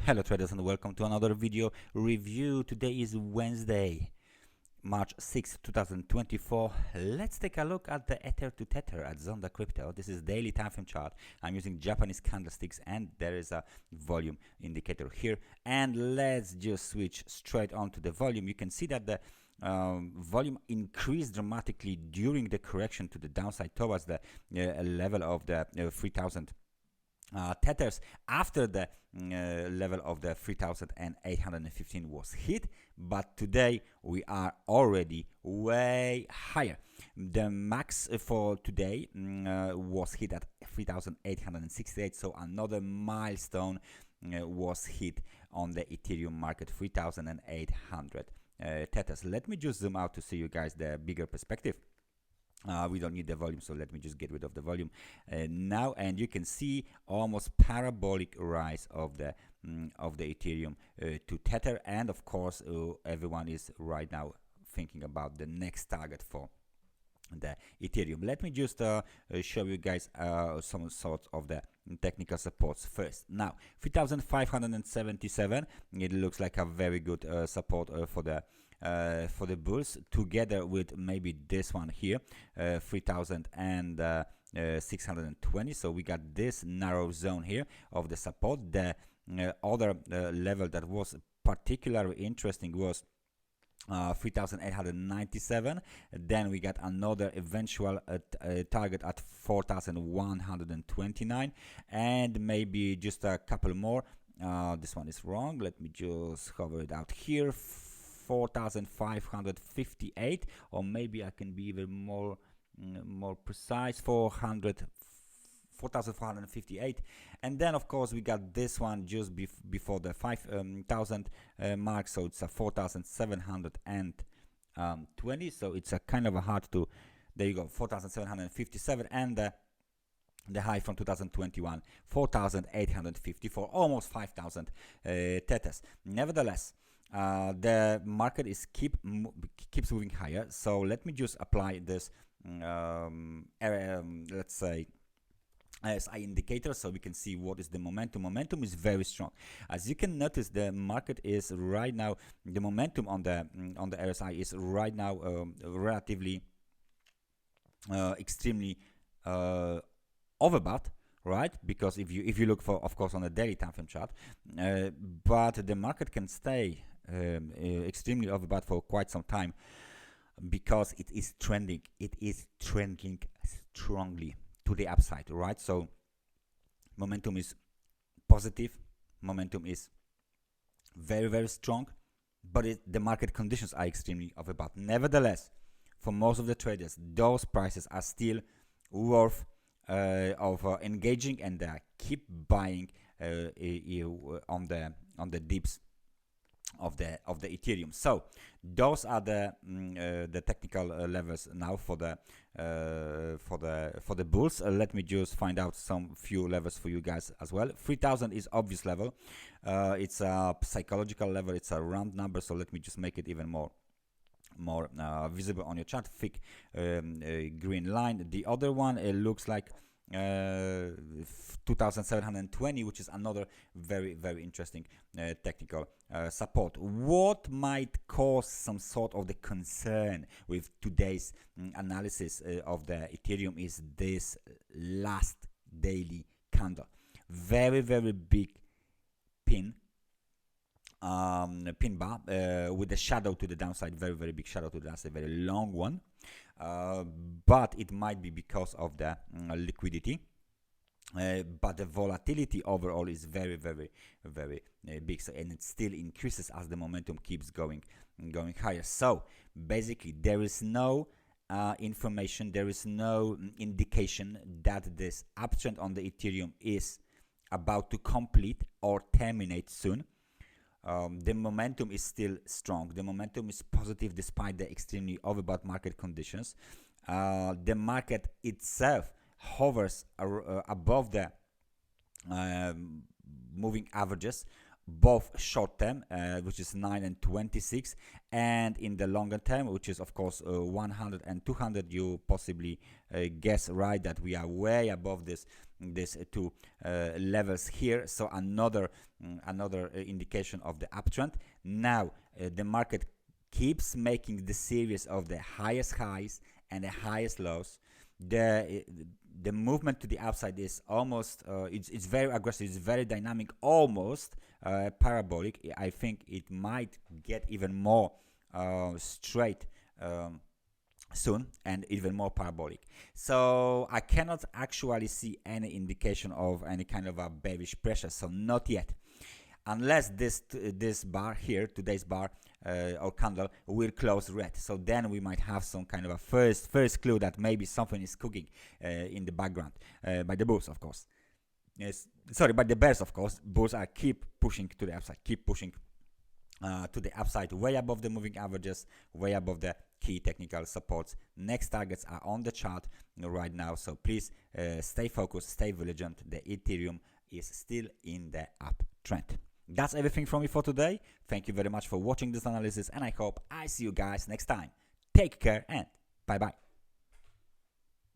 Hello traders and welcome to another video review. Today is Wednesday, March 6th, 2024. Let's take a look at the Ether to Tether at Zondacrypto. This is daily time frame chart. I'm using Japanese candlesticks and there is a volume indicator here. And let's just switch straight on to the volume. You can see that the volume increased dramatically during the correction to the downside towards the level of the 3000 tethers after the level of the 3815 was hit, but today we are already way higher. The max for today was hit at 3868, so another milestone was hit on the Ethereum market, 3800 tethers. Let me just zoom out to see you guys the bigger perspective. We don't need the volume, so let me just get rid of the volume now, and you can see almost parabolic rise of the Ethereum to Tether, and of course everyone is right now thinking about the next target for the Ethereum. Let me just show you guys some sort of the technical supports first. Now 3577, it looks like a very good support for the bulls, together with maybe this one here, 3620. So we got this narrow zone here of the support. The other level that was particularly interesting was 3897. Then we got another eventual target at 4129, and maybe just a couple more. This one is wrong. Let me just cover it out here. 4558, or maybe I can be even more precise. 4458, and then of course we got this one just before the 5000 mark, so it's a 4720. So it's a kind of a hard to, there you go, 4757, and the high from 2021, 4854, almost 5000 tethers. Nevertheless, the market is keeps moving higher. So let me just apply this let's say RSI indicator, so we can see what is the momentum. Momentum is very strong. As you can notice, the market is right now, the momentum on the RSI is right now relatively extremely overbought, right? Because if you look for, of course, on a daily time frame chart, but the market can stay extremely overbought for quite some time, because it is trending strongly to the upside, right? So momentum is positive, momentum is very strong, but the market conditions are extremely overbought. Nevertheless, for most of the traders, those prices are still worth of engaging, and they keep buying on the dips of the Ethereum. So those are the technical levels now for the bulls. Let me just find out some few levels for you guys as well. 3000 is obvious level. It's a psychological level. It's a round number. So let me just make it even more visible on your chart. Thick green line. The other one, it looks like 2720, which is another very interesting technical support. What might cause some sort of the concern with today's analysis of the Ethereum is this last daily candle. Very big pin bar with a shadow to the downside, very big shadow to the downside, very long one. But it might be because of the liquidity, but the volatility overall is very big, so, and it still increases as the momentum keeps going higher. So basically there is no information, there is no indication that this uptrend on the Ethereum is about to complete or terminate soon. The momentum is still strong. The momentum is positive despite the extremely overbought market conditions. The market itself hovers above the moving averages both short term, which is 9 and 26, and in the longer term, which is of course 100 and 200. You possibly guess right that we are way above these two levels here. So another indication of the uptrend. Now the market keeps making the series of the highest highs and the highest lows. The movement to the upside is almost it's very aggressive, it's very dynamic, almost parabolic. I think it might get even more straight soon, and even more parabolic. So I cannot actually see any indication of any kind of a bearish pressure, so not yet, unless this bar here, today's bar or candle, will close red. So then we might have some kind of a first clue that maybe something is cooking in the background, by the bulls, of course. Yes, sorry, by the bears, of course. Bulls are keep pushing to the upside, keep pushing to the upside, way above the moving averages, way above the key technical supports. Next targets are on the chart right now, so please stay focused, stay vigilant. The Ethereum is still in the uptrend. That's everything from me for today. Thank you very much for watching this analysis, and I hope I see you guys next time. Take care and bye bye.